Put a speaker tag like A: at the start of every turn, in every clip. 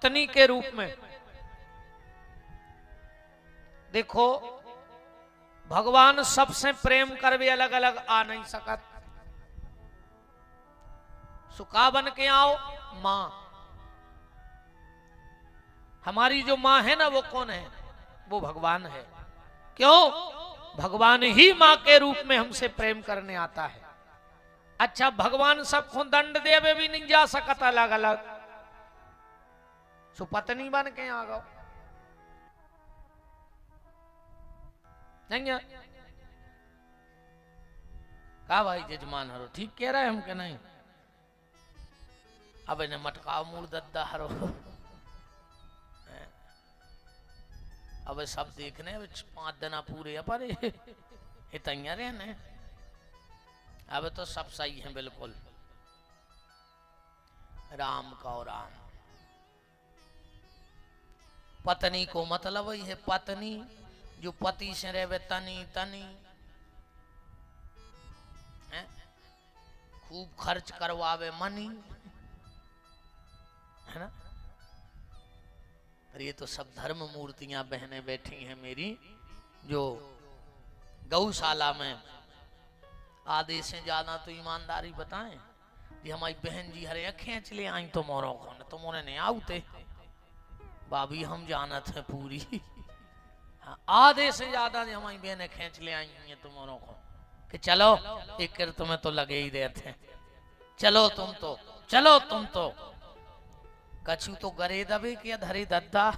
A: पत्नी के रूप में। देखो भगवान सबसे प्रेम कर भी अलग अलग आ नहीं सकत। सुखा बन के आओ मां, हमारी जो मां है ना वो कौन है? वो भगवान है। क्यों? भगवान ही मां के रूप में हमसे प्रेम करने आता है। अच्छा भगवान सबको दंड देवे भी नहीं जा सकता अलग अलग, सो पत्नी बन के आ गो नहीं। कहा भाई जजमान हरो ठीक कह रहे हैं हम के नहीं? अब इन्हें मटकाओ मूल दद्दा हरो। अब सब देखने 5 दिन पूरे पर इतना रहने। अब तो सब सही है बिल्कुल। राम का और राम पत्नी को मतलब वही है पत्नी जो पति से रहे तनी तनी है? खूब खर्च करवावे मनी, है ना? और ये तो सब धर्म मूर्तियां बहनें बैठी हैं मेरी, जो गौशाला में आधे से ज्यादा तो ईमानदारी बताएं ये हमारी बहन जी हरे खींच ले आई तो मोरों को तो मोरे नहीं आउते भाभी हम जानत है पूरी। हाँ, आधे से ज्यादा हमारी बहनें खींच ले आई हैं तुम्हारों को कि चलो एक कर तुम्हें तो लगे ही देते, चलो तुम तो, चलो तुम तो। कछु तो गरे दबे के धरे दद्दा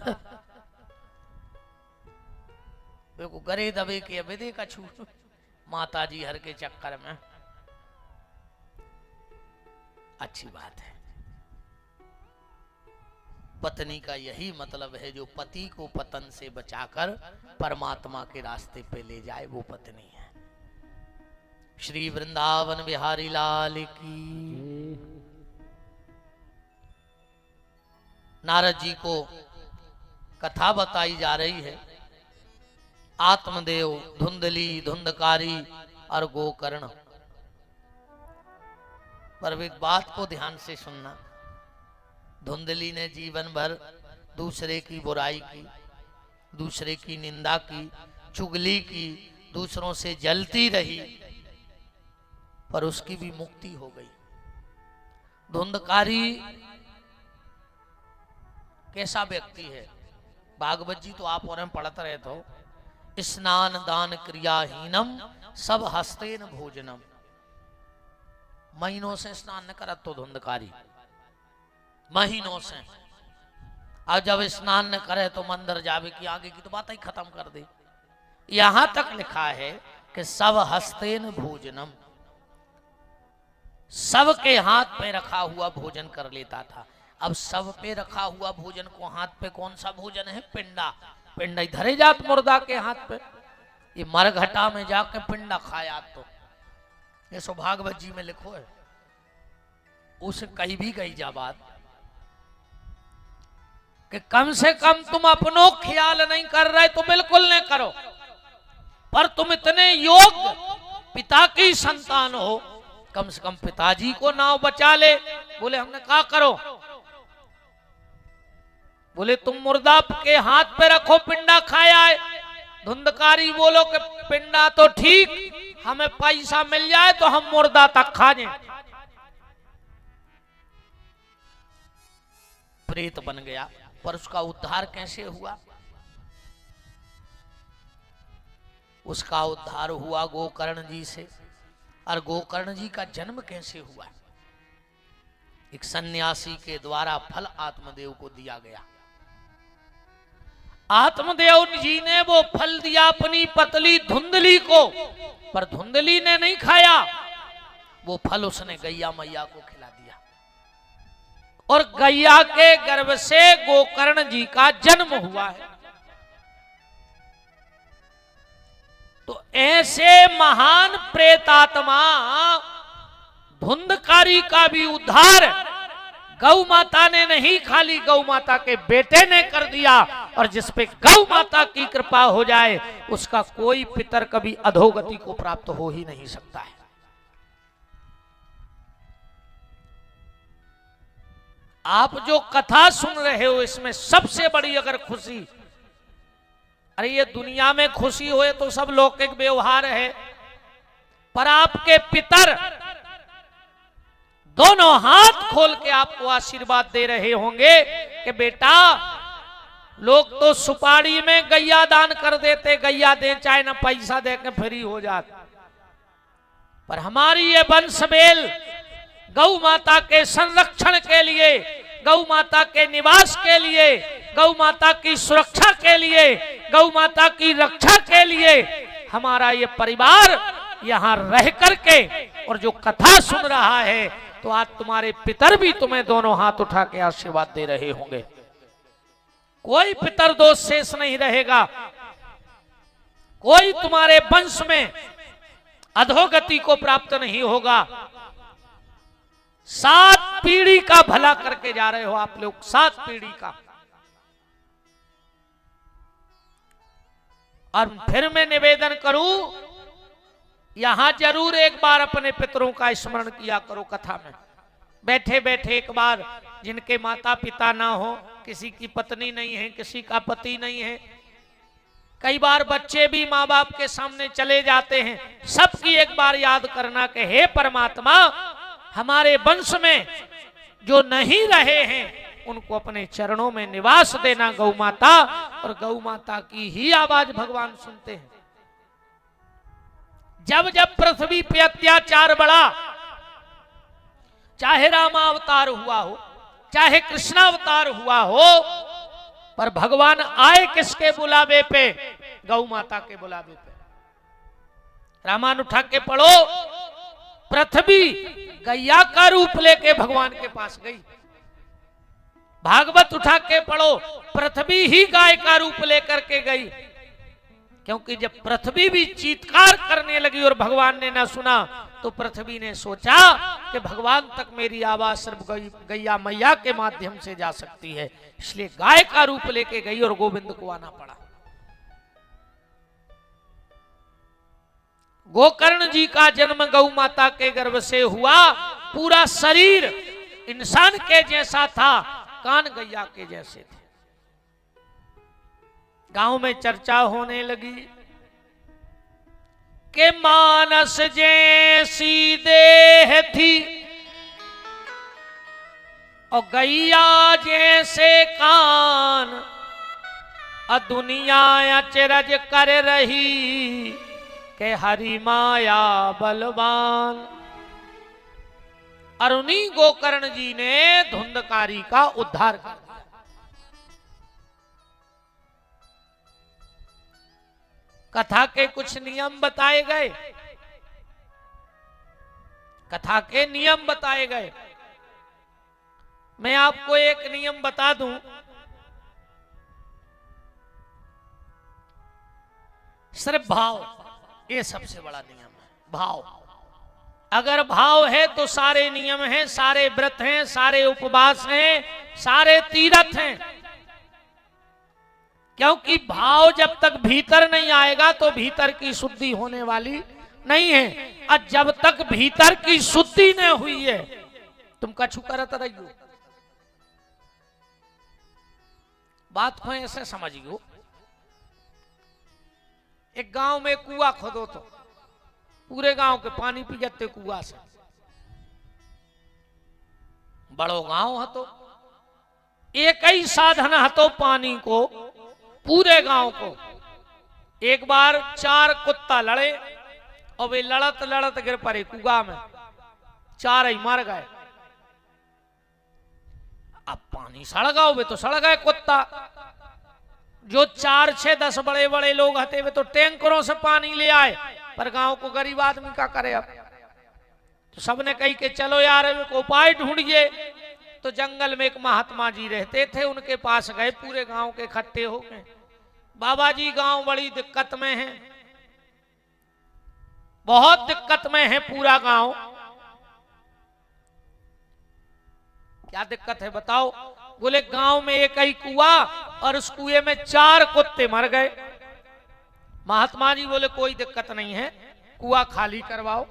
A: देखो गरे दबे के अबे दे कछु माता जी हर के चक्कर में। अच्छी बात है। पत्नी का यही मतलब है जो पति को पतन से बचाकर परमात्मा के रास्ते पे ले जाए, वो पत्नी है। श्री वृंदावन बिहारी लाल की। नारद जी को कथा बताई जा रही है। आत्मदेव, धुंधली, धुंधकारी और गोकर्ण। पर एक बात को ध्यान से सुनना, धुंधली ने जीवन भर दूसरे की बुराई की, दूसरे की निंदा की, चुगली की, दूसरों से जलती रही, पर उसकी भी मुक्ति हो गई। धुंधकारी कैसा व्यक्ति है? भागवत जी तो आप और हम पढ़ते रहे तो, स्नान दान क्रियाहीनम सब हस्तेन भोजनम। महीनों से स्नान न करत तो धुंधकारी, महीनों से। और जब स्नान न करे तो मंदिर जावे की आगे की तो बात ही खत्म कर दे। यहां तक लिखा है कि सब हस्तेन भोजनम, सबके हाथ पे रखा हुआ भोजन कर लेता था। अब सब पे रखा हुआ भोजन को हाथ पे कौन सा भोजन है? पिंडा। पिंडा इधरे जात मुर्दा के हाथ पे, ये मरघटा में जाके पिंडा खाया तो ये सौभाग्यवत जी में लिखो है। उसे कहीं भी गई जा बात कि कम से कम तुम अपनों ख्याल नहीं कर रहे तो बिल्कुल नहीं करो, पर तुम इतने योग्य पिता की संतान हो, कम से कम पिताजी को नाव बचा ले। बोले हमने कहा करो? बोले तुम मुर्दा के हाथ पे रखो, पिंडा खाया है। धुंधकारी बोलो कि पिंडा तो ठीक, हमें पैसा मिल जाए तो हम मुर्दा तक खा जाए। प्रेत बन गया। पर उसका उद्धार कैसे हुआ? उसका उद्धार हुआ गोकर्ण जी से। और गोकर्ण जी का जन्म कैसे हुआ? एक सन्यासी के द्वारा फल आत्मदेव को दिया गया। आत्मदेव जी ने वो फल दिया अपनी पतली धुंधली को, पर धुंधली ने नहीं खाया। वो फल उसने गैया मैया को खिला दिया और गैया के गर्भ से गोकर्ण जी का जन्म हुआ है। तो ऐसे महान प्रेतात्मा धुंधकारी का भी उद्धार गौ माता ने नहीं, खाली गौ माता के बेटे ने कर दिया। और जिस पे गौ माता की कृपा हो जाए उसका कोई पितर कभी अधोगति को प्राप्त हो ही नहीं सकता है। आप जो कथा सुन रहे हो इसमें सबसे बड़ी अगर खुशी, अरे ये दुनिया में खुशी होए तो सब लौकिक व्यवहार है, पर आपके पितर दोनों हाथ खोल के आपको आशीर्वाद दे रहे होंगे कि बेटा, लोग तो सुपारी में गैया दान कर देते, गैया दे चाहे ना पैसा दे के फ्री हो जाते, पर हमारी ये वंशवेल गौ माता के संरक्षण के लिए, गौ माता के निवास के लिए, गौ माता की सुरक्षा के लिए, गौ माता की रक्षा के लिए हमारा ये परिवार यहाँ रह करके और जो कथा सुन रहा है, तो आज तुम्हारे पितर भी तुम्हें दोनों हाथ उठा के आशीर्वाद दे रहे होंगे। कोई पितर दोष शेष नहीं रहेगा, कोई तुम्हारे वंश में अधोगति को प्राप्त नहीं होगा। 7 पीढ़ी का भला करके जा रहे हो आप लोग, 7 पीढ़ी का। और फिर मैं निवेदन करूं, यहां जरूर एक बार अपने पितरों का स्मरण किया करो कथा में। बैठे बैठे एक बार, जिनके माता पिता ना हो, किसी की पत्नी नहीं है, किसी का पति नहीं है, कई बार बच्चे भी माँ बाप के सामने चले जाते हैं, सबकी एक बार याद करना कि हे परमात्मा, हमारे वंश में जो नहीं रहे हैं उनको अपने चरणों में निवास देना गौ माता, और गौ माता की ही आवाज भगवान सुनते हैं। जब जब पृथ्वी पे अत्याचार बढ़ा, चाहे रामावतार हुआ हो, चाहे कृष्णावतार हुआ हो, पर भगवान आए किसके बुलावे पे? गौ माता के बुलावे पे। रामायण उठा के पढ़ो, पृथ्वी गैया का रूप लेके भगवान के पास गई। भागवत उठा के पढ़ो, पृथ्वी ही गाय का रूप लेकर के गई, क्योंकि जब पृथ्वी भी चीत्कार करने लगी और भगवान ने ना सुना, तो पृथ्वी ने सोचा कि भगवान तक मेरी आवाज सिर्फ गैया मैया के माध्यम से जा सकती है, इसलिए गाय का रूप लेके गई और गोविंद को आना पड़ा। गोकर्ण जी का जन्म गौ माता के गर्भ से हुआ। पूरा शरीर इंसान के जैसा था, कान गैया के जैसे थे। गांव में चर्चा होने लगी कि मानस जैसी देह थी और गैया जैसे कान, दुनिया अचरज कर रही के हरि माया बलवान। और उन्हीं गोकर्ण जी ने धुंधकारी का उद्धार कर दिया। कथा के कुछ नियम बताए गए, कथा के नियम बताए गए। मैं आपको एक नियम बता दूं, सिर्फ भाव, ये सबसे बड़ा नियम है। भाव, अगर भाव है तो सारे नियम हैं, सारे व्रत हैं, सारे उपवास हैं, सारे तीर्थ हैं। क्योंकि भाव जब तक भीतर नहीं आएगा तो भीतर की शुद्धि होने वाली नहीं है। और जब तक भीतर की शुद्धि नहीं हुई है, तुम कछु करत रहियो। बात को ऐसे समझियो, एक गांव में कुआं खोदो तो पूरे गांव के पानी पी जाते कुआं से। बड़ो गांव है तो एक ही साधन है तो पानी को, पूरे गांव को। एक बार 4 कुत्ता लड़े और वे लड़त लड़त गिर पड़े कुआं में, 4 ही मर गए। अब पानी सड़ गया, वे तो सड़ गए कुत्ता। जो 4, 6, 10 बड़े बड़े लोग हते वे तो टैंकरों से पानी ले आए, पर गांव को गरीब आदमी क्या करे। अब तो सबने कही कि चलो यार को उपाय ढूंढिए। तो जंगल में एक महात्मा जी रहते थे, उनके पास गए, पूरे गांव के इकट्ठे हो गए। बाबा जी गांव बड़ी दिक्कत में है, बहुत दिक्कत में है पूरा गांव। क्या दिक्कत है बताओ? बोले गांव में एक ही कुआं और उस कुएं में 4 कुत्ते मर गए। महात्मा जी बोले कोई दिक्कत नहीं है, कुआं खाली करवाओ।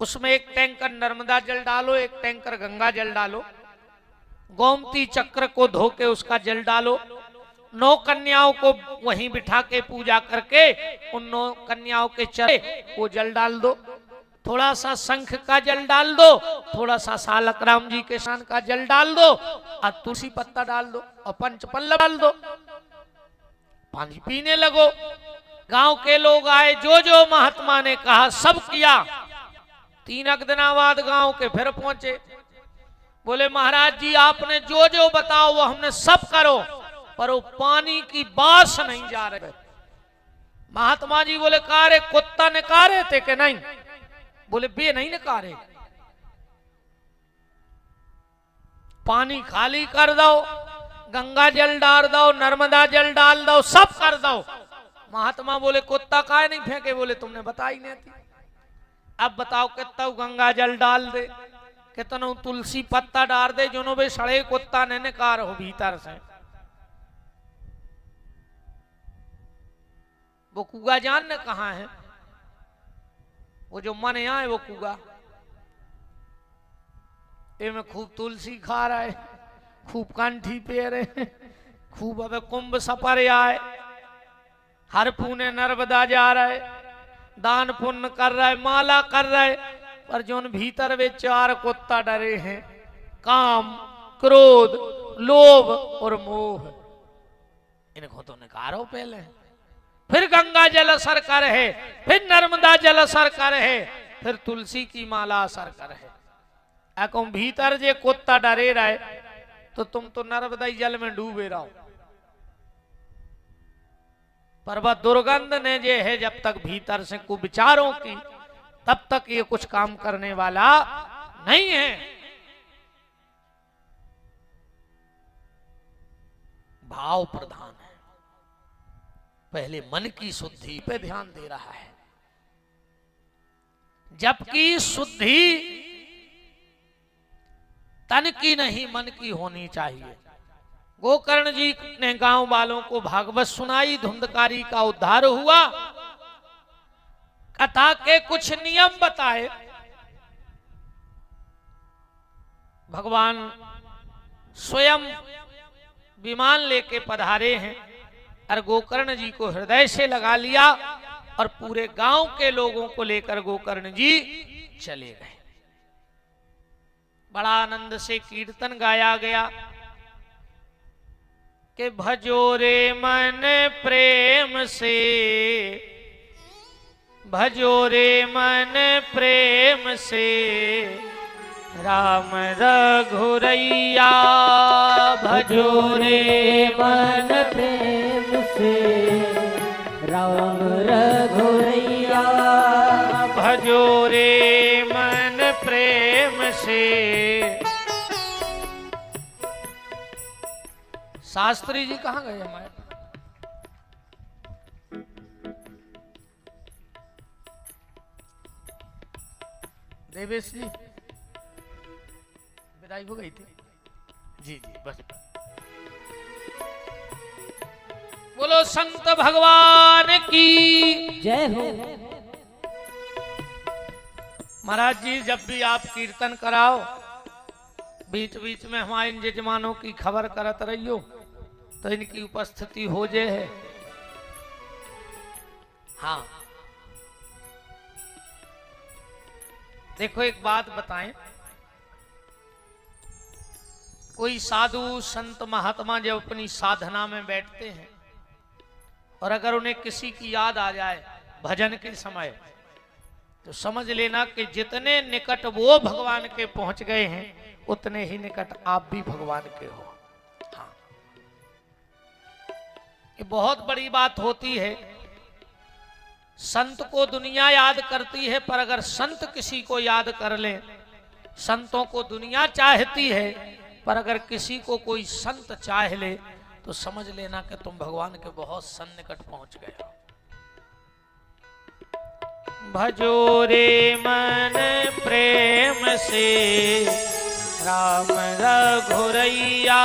A: उसमें एक टैंकर नर्मदा जल डालो, एक टैंकर गंगा जल डालो, गोमती चक्र को धो के उसका जल डालो, 9 कन्याओं को वहीं बिठा के पूजा करके उन 9 कन्याओं के चरे वो जल डाल दो, थोड़ा सा शंख का जल डाल दो, थोड़ा सा सालक राम जी के शान का जल डाल दो, और तुलसी पत्ता डाल दो और पंचपल्लव डाल दो, पानी पीने लगो। गांव के लोग आए, जो जो महात्मा ने कहा सब किया। 3 दिना बाद गांव के फिर पहुंचे, बोले महाराज जी आपने जो जो बताओ वो हमने सब करो, पर वो पानी की बास नहीं जा रहे। महात्मा जी बोले कारे कुत्ता निकारे थे कि नहीं? बोले बे नहीं निकारे, पानी खाली कर दो, गंगा जल डाल दो, नर्मदा जल डाल दो, सब कर दो। महात्मा बोले कुत्ता काहे नहीं फेंके? बोले तुमने बताई नहीं थी। अब बताओ कितना गंगा जल डाल दे, कितना तुलसी पत्ता डाल दे, जो बे सड़े कुत्ता ने निकार हो भीतर से। वो कुआ जान ने कहा है, वो जो मन यहाँ है वो कुआ, ये में खूब तुलसी खा रहा है, खूब कंठी पे रहे, खूब अब कुंभ सफर आए, हर पुणे नर्मदा जा रहा है, दान पुण्य कर रहा है, माला कर रहा है, पर जो भीतर वे 4 कुत्ता डरे हैं, काम, क्रोध, लोभ और मोह, इनको तो निकारो पहले। फिर गंगा जल असर कर है, फिर नर्मदा जल असर कर है, फिर तुलसी की माला असर कर है। अको भीतर जे कुत्ता डरे रहे तो तुम तो नर्मदा जल में डूबे रहो, पर वह दुर्गंध ने जे है जब तक भीतर से कुविचारों की, तब तक ये कुछ काम करने वाला नहीं है। भाव प्रधान है, पहले मन की शुद्धि पे ध्यान दे रहा है, जबकि शुद्धि तन की नहीं मन की होनी चाहिए। गोकर्ण जी ने गांव वालों को भागवत सुनाई, धुंधकारी का उद्धार हुआ, कथा के कुछ नियम बताए। भगवान स्वयं विमान लेके पधारे हैं और गोकर्ण जी को हृदय से लगा लिया और पूरे गांव के लोगों को लेकर गोकर्ण जी चले गए। बड़ा आनंद से कीर्तन गाया गया कि भजो रे मन प्रेम से, भजो रे मन प्रेम से, राम रघुरैया। भजो रे मन प्रेम से, राम रघुरैया। भजो रे मन प्रेम से। शास्त्री जी कहाँ गए हमारे? देवेश जी विदाई हो गई थी? जी जी बस। बोलो संत भगवान की
B: जय हो।
A: महाराज जी जब भी आप कीर्तन कराओ, बीच बीच में हमारे इन यजमानों की खबर करत रहियो, तो इनकी उपस्थिति हो जाए। हाँ देखो एक बात बताएं, कोई साधु संत महात्मा जब अपनी साधना में बैठते हैं और अगर उन्हें किसी की याद आ जाए भजन के समय, तो समझ लेना कि जितने निकट वो भगवान के पहुंच गए हैं, उतने ही निकट आप भी भगवान के हो। हाँ ये बहुत बड़ी बात होती है। संत को दुनिया याद करती है, पर अगर संत किसी को याद कर ले, संतों को दुनिया चाहती है, पर अगर किसी को कोई संत चाह ले, तो समझ लेना कि तुम भगवान के बहुत सन्निकट पहुंच गए हो। भजो रे मन प्रेम से, राम रघुरैया।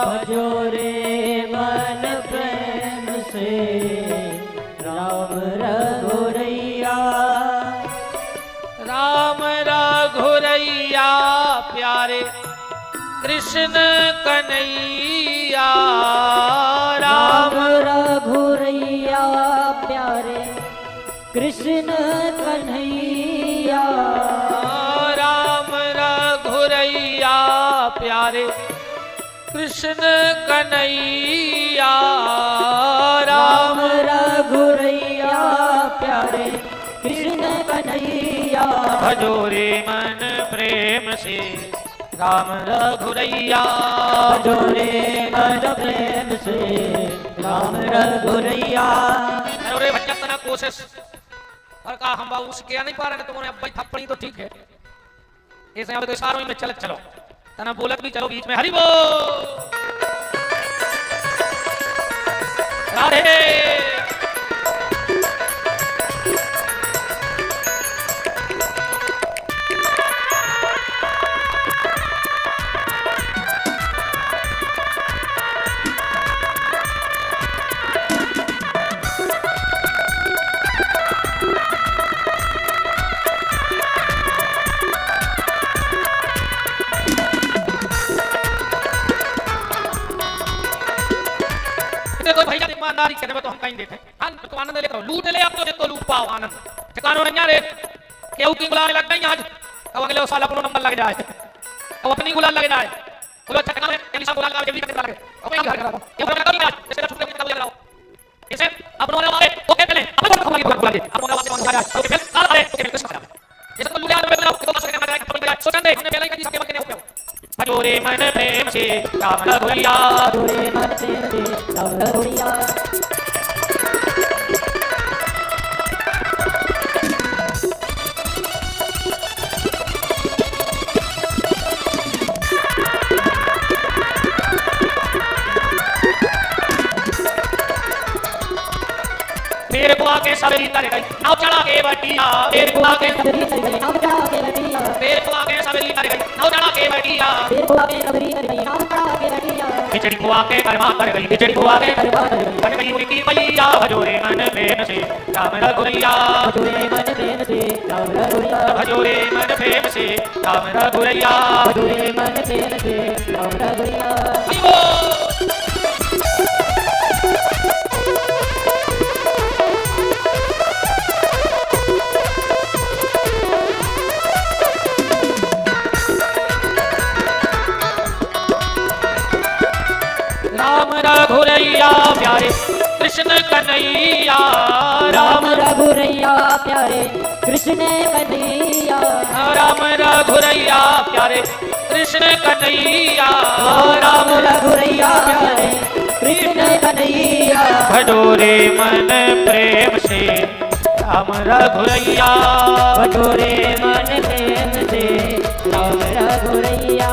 B: भजो रे मन प्रेम से, राम रघुरैया।
A: कृष्ण कन्हैया
B: राम रघुरैया प्यारे कृष्ण कन्हैया
A: राम रघुरैया प्यारे कृष्ण कन्हैया
B: राम रघुरैया प्यारे कृष्ण कन्हैया
A: भजोरे मन प्रेम से राम रघुरैया
B: भजोरे मन प्रेम से राम रघुरैया।
A: अरे बच्चा तना कोशिश और का हम बाबू उसके नहीं पा रहे तुमने अब भाई थप्पड़ी तो ठीक है ऐसे यहाँ पे तो इशारों में चलत चलो तना बोलत भी चलो बीच में हरि बोल राधे। ईमानदारी कहने में तो हम कहीं देते हैं तो आनंद लेकर लूट ले अब तो लूट पाओ आनंद ठिकानों नहीं रे केहू की बुलाने लग गई आज अब अगले साल अपनो नंबर लग जाए अब अपनी गुलाल लग जाए बोलो अच्छा ठिकाने एलिसा गुलाल का जल्दी करने लगे अब मैं घर करा ये बोल कर दिया जैसे छुट्टी का बोल रहा हूं इसे अपनों ने वाले ओके पहले अपन को हमारी बुला दे अपनों ने वाले जाए तो फिर काल आए तो फिर किस तरह जैसे तो लूट ले तो बात करने लगा अपन को सोचन दे हमने पहले कभी सबके मत नहीं हो भजोरे मन प्रेम से राम रघुरैया
B: भजोरे मन प्रेम से राम रघुरैया।
A: मेरे को आके सवेरी तर गई नाव चढ़ा के बटिया मेरे को आके
B: सवेरी तर गई नाव चढ़ा के बटिया
A: मेरे को आके सवेरी तर गई नाव चढ़ा के बटिया
B: मेरे को आके सवेरी तर गई नाव चढ़ा के बटिया
A: बिचड़ी को आके कर्मा कर गई बिचड़ी को आके
B: कर्मा कर गई
A: बन गई उनकी पैया भजोरे मन प्रेम से राम रघुरैया
B: भजोरे मन प्रेम से राम रघुरैया
A: भजोरे मन प्रेम से राम रघुरैया
B: भजोरे मन प्रेम से राम रघुरैया।
A: राम रघुरैया प्यारे कृष्ण कन्हैया
B: राम रघुरैया प्यारे कृष्ण कन्हैया
A: राम रघुरैया प्यारे कृष्ण कन्हैया
B: राम रघुरैया प्यारे कृष्ण कन्हैया
A: भजोरे मन प्रेम से राम रघुरैया
B: भजोरे मन प्रेम से राम रघुरैया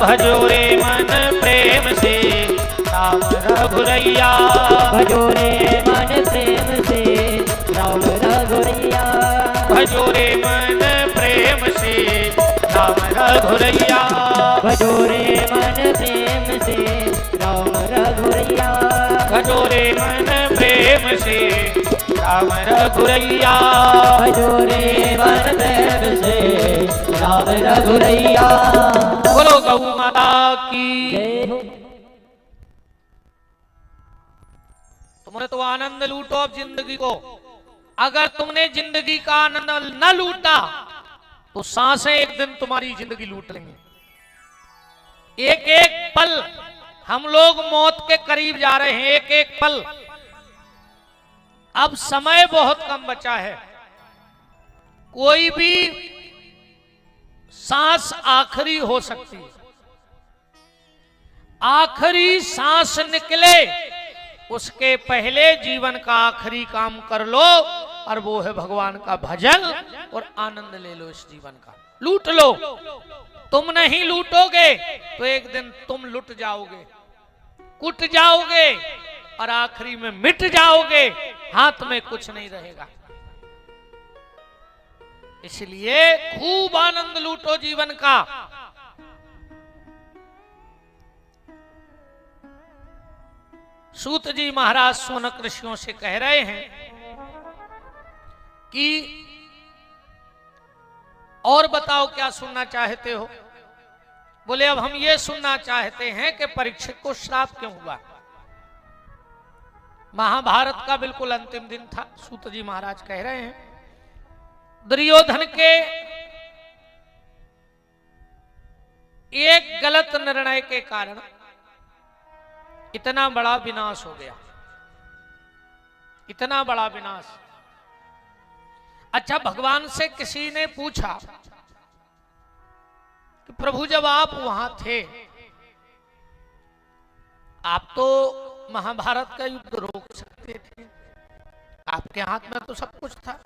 A: भजोरे मन प्रेम से राम रघुरैया
B: भजोरे मन प्रेम से राम रघुरैया
A: भजोरे मन प्रेम से राम रघुरैया
B: भजोरे मन प्रेम से राम रघुरैया
A: भजोरे मन प्रेम से राम रघुरैया
B: भजोरे मन प्रेम से राम रघुरैया।
A: बोलो गौ माता की
B: जय हो।
A: तुमने तो आनंद लूटो अब जिंदगी को अगर तुमने जिंदगी का आनंद न लूटा तो सांसें एक दिन तुम्हारी जिंदगी लूट लेंगी। एक एक पल हम लोग मौत के करीब जा रहे हैं एक एक पल अब समय बहुत कम बचा है कोई भी सांस आखिरी हो सकती है आखिरी सांस निकले उसके पहले जीवन का आखिरी काम कर लो और वो है भगवान का भजन और आनंद ले लो इस जीवन का लूट लो तुम नहीं लूटोगे तो एक दिन तुम लुट जाओगे कुट जाओगे और आखिरी में मिट जाओगे हाथ में कुछ नहीं रहेगा इसलिए खूब आनंद लूटो जीवन का सूत जी महाराज सोनक ऋषियों से कह रहे हैं कि और बताओ क्या सुनना चाहते हो बोले अब हम ये सुनना चाहते हैं कि परीक्षित को श्राप क्यों हुआ। महाभारत का बिल्कुल अंतिम दिन था। सूत जी महाराज कह रहे हैं दुर्योधन के एक गलत निर्णय के कारण इतना बड़ा विनाश हो गया, इतना बड़ा विनाश। अच्छा, भगवान से किसी ने पूछा कि प्रभु जब आप वहां थे, आप तो महाभारत का युद्ध रोक सकते थे, आपके हाथ में तो सब कुछ था।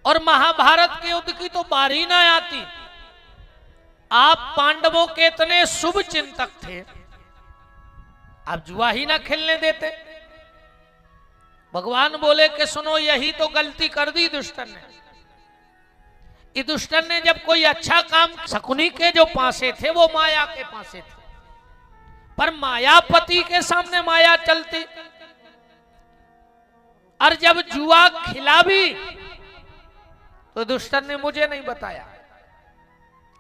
A: और महाभारत के युद्ध की तो बारी ना आती। आप पांडवों के इतने शुभ चिंतक थे, आप जुआ ही ना खेलने देते। भगवान बोले कि सुनो, यही तो गलती कर दी दुष्टन ने। इस दुष्टन ने जब कोई अच्छा काम, शकुनी के जो पासे थे वो माया के पासे थे, पर मायापति के सामने माया चलती, और जब जुआ खिला भी तो दुष्टन ने मुझे नहीं बताया।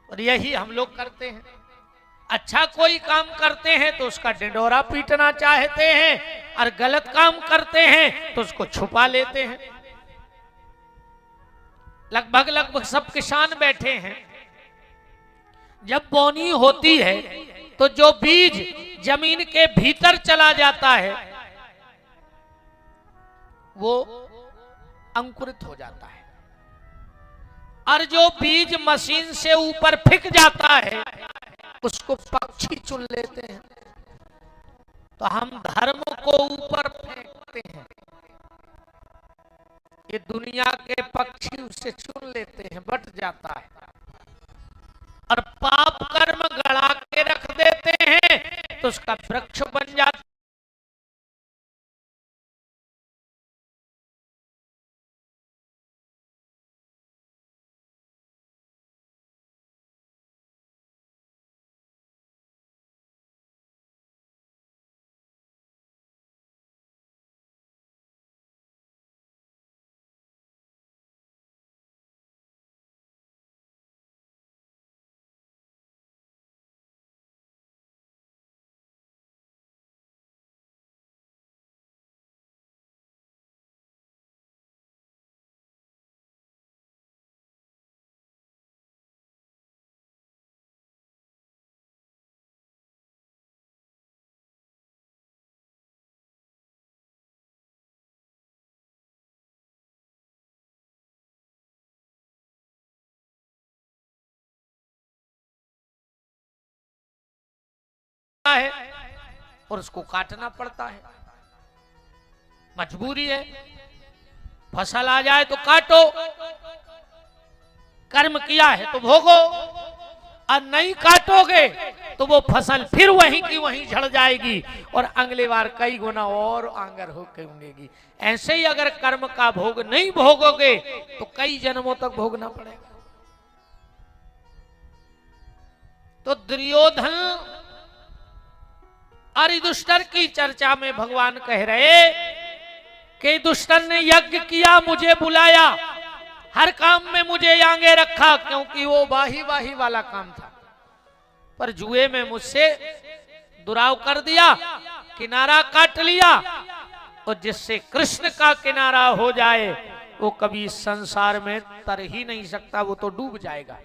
A: और यही हम लोग करते हैं। अच्छा कोई काम करते हैं तो उसका डिंडोरा पीटना चाहते हैं, और गलत काम करते हैं तो उसको छुपा लेते हैं। लगभग सब किसान बैठे हैं, जब बोनी होती है तो जो बीज जमीन के भीतर चला जाता है वो अंकुरित हो जाता है, और जो बीज मशीन से ऊपर फेंक जाता है उसको पक्षी चुन लेते हैं। तो हम धर्म को ऊपर फेंकते हैं, ये दुनिया के पक्षी उसे चुन लेते हैं, बट जाता है, और पाप कर्म गड़ा के रख देते हैं तो उसका वृक्ष बन जाता है और उसको काटना पड़ता है, मजबूरी है। फसल आ जाए तो काटो, कर्म किया है तो भोगो, और नहीं काटोगे तो वो फसल फिर वहीं की वहीं झड़ जाएगी और अगले बार कई गुना और आंगर होकर उगेगी। ऐसे ही अगर कर्म का भोग नहीं भोगोगे तो कई जन्मों तक भोगना पड़ेगा। तो दुर्योधन अरिदुष्टर की चर्चा में भगवान कह रहे कि दुष्टर ने यज्ञ किया, मुझे बुलाया, हर काम में मुझे आगे रखा क्योंकि वो वाही वाही वाला काम था, पर जुए में मुझसे दुराव कर दिया, किनारा काट लिया, और जिससे कृष्ण का किनारा हो जाए वो कभी संसार में तर ही नहीं सकता, वो तो डूब जाएगा।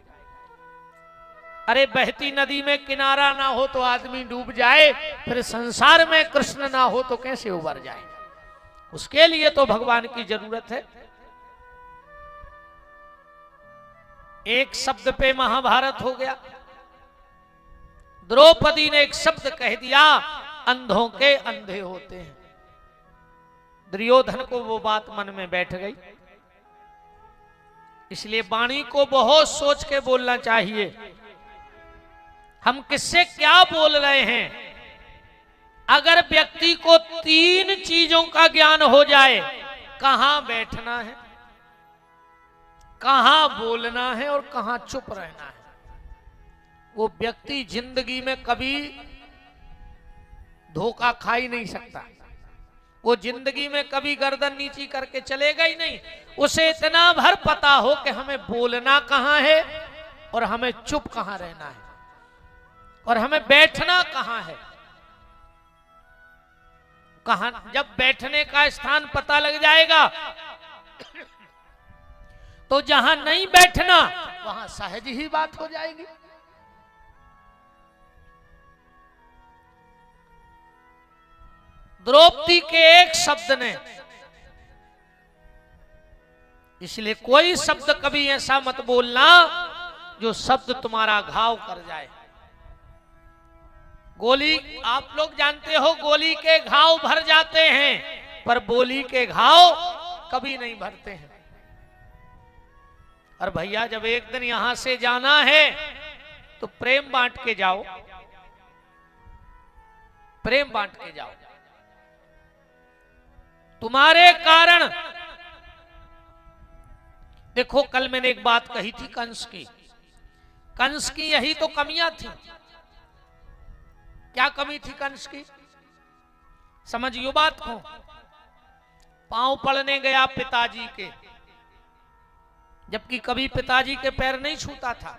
A: अरे बहती नदी में किनारा ना हो तो आदमी डूब जाए, फिर संसार में कृष्ण ना हो तो कैसे उबर जाए। उसके लिए तो भगवान की जरूरत है। एक शब्द पे महाभारत हो गया। द्रौपदी ने एक शब्द कह दिया, अंधों के अंधे होते हैं। दुर्योधन को वो बात मन में बैठ गई, इसलिए वाणी को बहुत सोच के बोलना चाहिए। हम किससे क्या बोल रहे हैं? अगर व्यक्ति को तीन चीजों का ज्ञान हो जाए, कहां बैठना है, कहां बोलना है और कहां चुप रहना है, वो व्यक्ति जिंदगी में कभी धोखा खा ही नहीं सकता। वो जिंदगी में कभी गर्दन नीची करके चलेगा ही नहीं। उसे इतना भर पता हो कि हमें बोलना कहां है और हमें चुप कहां रहना है और हमें बैठना कहां है। कहां जब बैठने का स्थान पता लग जाएगा तो जहां नहीं बैठना वहां सहज ही बात हो जाएगी। द्रौपदी के एक शब्द ने, इसलिए कोई शब्द कभी ऐसा मत बोलना जो शब्द तुम्हारा घाव कर जाए। गोली, आप लोग जानते हो, गोली के घाव भर जाते हैं पर बोली के घाव कभी नहीं भरते हैं। और भैया जब एक दिन यहां से जाना है तो प्रेम बांट के जाओ, प्रेम बांट के जाओ। तुम्हारे कारण, देखो कल मैंने एक बात कही थी कंस की। कंस की यही तो कमियां थी। क्या कमी थी कंस की? समझियो बात को। पांव पड़ने गया पिताजी के, जबकि कभी पिताजी के पैर नहीं छूता था।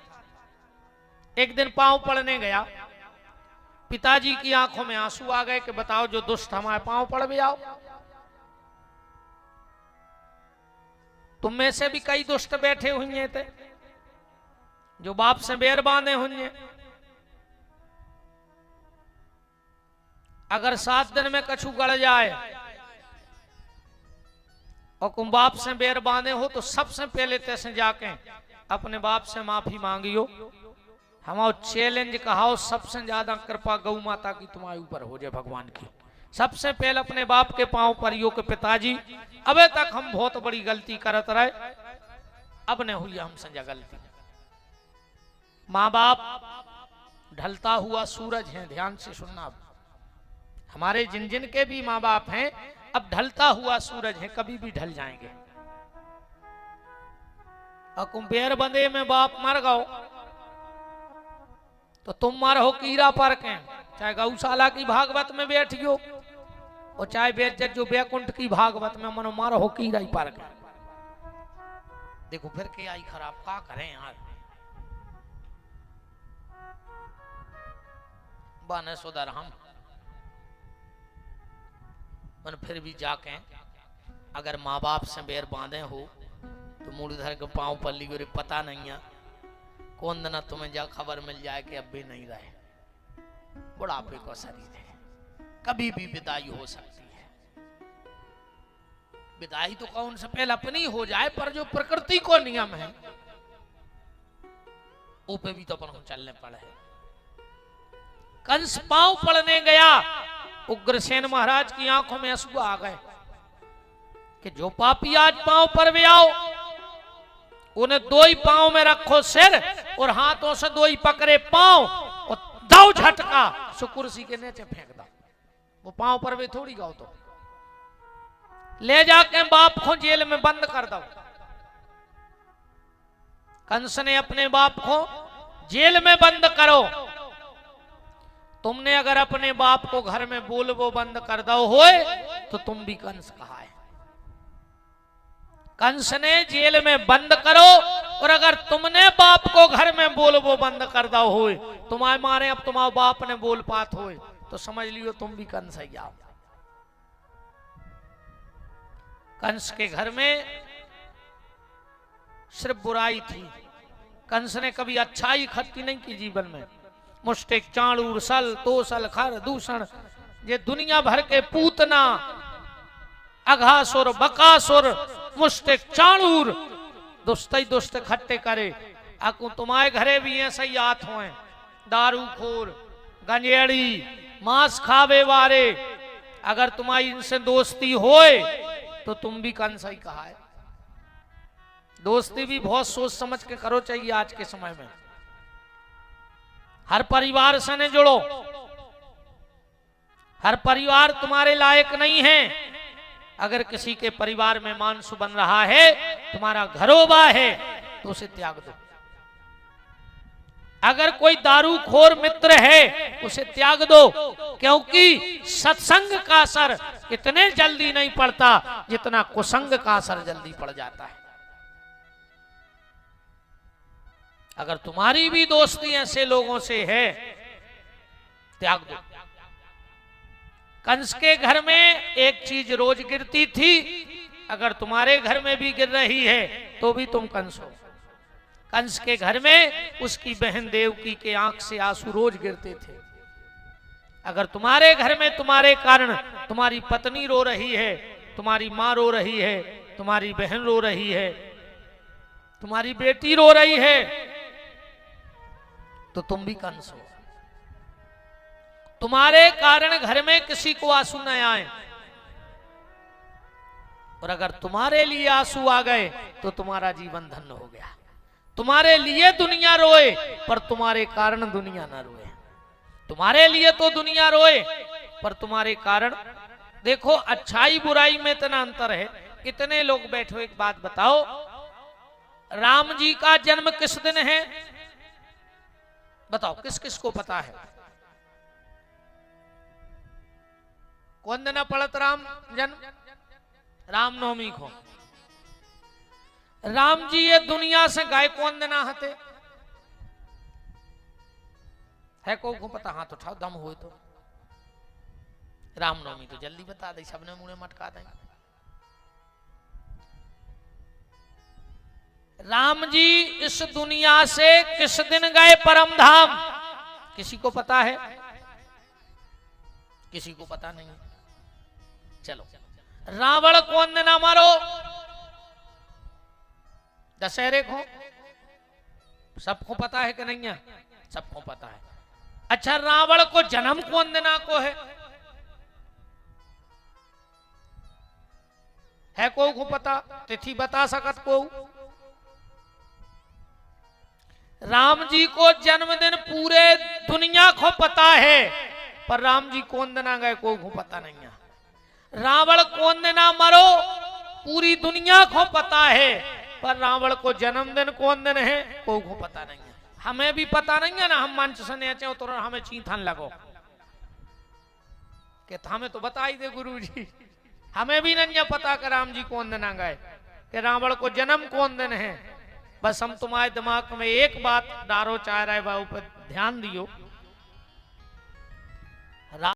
A: एक दिन पांव पड़ने गया, पिताजी की आंखों में आंसू आ गए कि बताओ जो दुष्ट हमारे पांव पड़ भी आओ। तुम में से भी कई दुष्ट बैठे हुए थे जो बाप से बैर बांधे हुए, अगर 7 दिन में कछु गड़ जाए और तुम बाप से बेर बांधे हो तो सबसे पहले तैसे जाके अपने बाप से माफी मांगियो। हमारा चैलेंज कहाओ, सबसे ज्यादा कृपा गौ माता की तुम्हारे ऊपर हो जाए, भगवान की। सबसे पहले अपने बाप के पांव परियो के पिताजी, अबे तक हम बहुत बड़ी गलती करत रहे, अब ने हुई हमसे गलती। माँ बाप ढलता हुआ सूरज है, ध्यान से सुनना। हमारे जिन जिन के भी माँ बाप हैं अब ढलता हुआ सूरज है, कभी भी ढल जाएंगे। और कुंभेर बंदे में बाप मर गओ तो तुम मर हो कीड़ा पर के, चाहे गौशाला की भागवत में बैठियो और चाहे बेज्जत जो बैकुंठ की भागवत में मनो मर हो कीड़ा ही पर के। देखो फिर के आई खराब, का करें यार। बाने सुधर हम मन फिर भी जाके अगर माँ बाप से बेर बांधे हो तो मूलधर के पांव पर ली गोरे, पता नहीं है कौन दिन तुम्हें जा खबर मिल जाए कि अब भी नहीं रहे। बुढ़ापे का शरीर है, कभी भी विदाई हो सकती है। विदाई तो कौन से पहले अपनी हो जाए, पर जो प्रकृति को नियम है वो पे भी तो अपन को चलने पड़े। कंस पांव पड़ने गया, उग्रसेन महाराज की आंखों में आंसू आ गए कि जो पापी आज पांव पर भी आओ उन्हें 2 ही पांव में रखो सिर और हाथों से 2 ही पकड़े पांव और दो झटका सो कुर्सी के नीचे फेंक दो। वो पांव पर भी थोड़ी गाओ, तो ले जाके बाप को जेल में बंद कर दो। कंस ने अपने बाप को जेल में बंद करो। तुमने अगर अपने बाप को घर में बोलबो बंद कर दो होए तो तुम भी कंस कहा है। कंस ने जेल में बंद करो, और अगर तुमने बाप को घर में बोलबो बंद कर दो होए, तुम्हारे मारे अब तुम्हारे बाप ने बोल पात होए तो समझ लियो तुम भी कंस ही आओ। कंस के घर में सिर्फ बुराई थी। कंस ने कभी अच्छाई इकट्ठी नहीं की जीवन में। मुष्टिक, चाणूर, सल, तोसल, खर, दूषण, ये दुनिया भर के पूतना, अघासुर, बकासुर, मुष्टिक, चाणूर, दुष्ट ही दुष्ट खट्टे करे। अकु तुम्हारे घरे भी ऐसा ही आत हुए, दारूखोर, गंजेड़ी, मांस खावे वारे। अगर तुम्हारी इनसे दोस्ती होए तो तुम भी कंस ही कहा है। दोस्ती भी बहुत सोच समझ के करो चाहिए आज के समय में। हर परिवार से न जुड़ो, हर परिवार तुम्हारे लायक नहीं है। अगर किसी के परिवार में मांस बन रहा है, तुम्हारा घरोबा है, तो उसे त्याग दो। अगर कोई दारूखोर मित्र है उसे त्याग दो, क्योंकि सत्संग का असर इतने जल्दी नहीं पड़ता जितना कुसंग का असर जल्दी पड़ जाता है। अगर तुम्हारी भी दोस्ती ऐसे लोगों से है, त्याग दो। कंस के घर में एक चीज रोज गिरती थी, अगर तुम्हारे घर में भी गिर रही है तो भी तुम कंस हो। कंस के घर में उसकी बहन देवकी के आंख से आंसू रोज गिरते थे। अगर तुम्हारे घर में तुम्हारे कारण तुम्हारी पत्नी रो रही है, तुम्हारी माँ रो रही है, तुम्हारी बहन रो रही है, तुम्हारी बेटी रो रही है, तो तुम भी कंस हो। तुम्हारे कारण घर में किसी को आंसू न आए, और अगर तुम्हारे लिए आंसू आ गए तो तुम्हारा जीवन धन्य हो गया। तुम्हारे लिए दुनिया रोए पर तुम्हारे कारण दुनिया ना रोए। तुम्हारे लिए तो दुनिया रोए पर तुम्हारे कारण। देखो, अच्छाई बुराई में इतना अंतर है। कितने लोग बैठो, एक बात बताओ, राम जी का जन्म किस दिन है? बताओ, किस किस को पता है? कौन दिन पड़त राम जन्म? रामनवमी को। राम जी ये दुनिया से गाय कौन दिन हते है? को पता? हाथ उठाओ दम हुए तो। रामनवमी तो जल्दी बता दे, सबने मुंह मटका दे। राम जी इस दुनिया से किस दिन गए परम धाम? किसी को पता है? किसी को पता नहीं। चलो, रावण कौन दिन मारो? दशहरे को सबको पता है कि नहीं है? सबको पता है। अच्छा, रावण को जन्म कौन दिना को है को पता? तिथि बता सकत को? राम जी को जन्मदिन पूरे दुनिया को पता है, पर राम जी कौन दिन आ गए को पता नहीं है। रावण कौन दिन आ मरो पूरी दुनिया को पता है, पर रावण को जन्मदिन कौन दिन है को पता नहीं है। हमें भी पता नहीं है ना, हम मंच से नीचे तो हमें चीथन लगो कि हमें तो बता ही दे गुरु जी। हमें भी नहीं पता कि राम जी कौन दिन आ गए, कि रावण को जन्म कौन दिन है। बस हम तुम्हारे दिमाग में एक बात डारो चाह रहे बाबू पर ध्यान दियो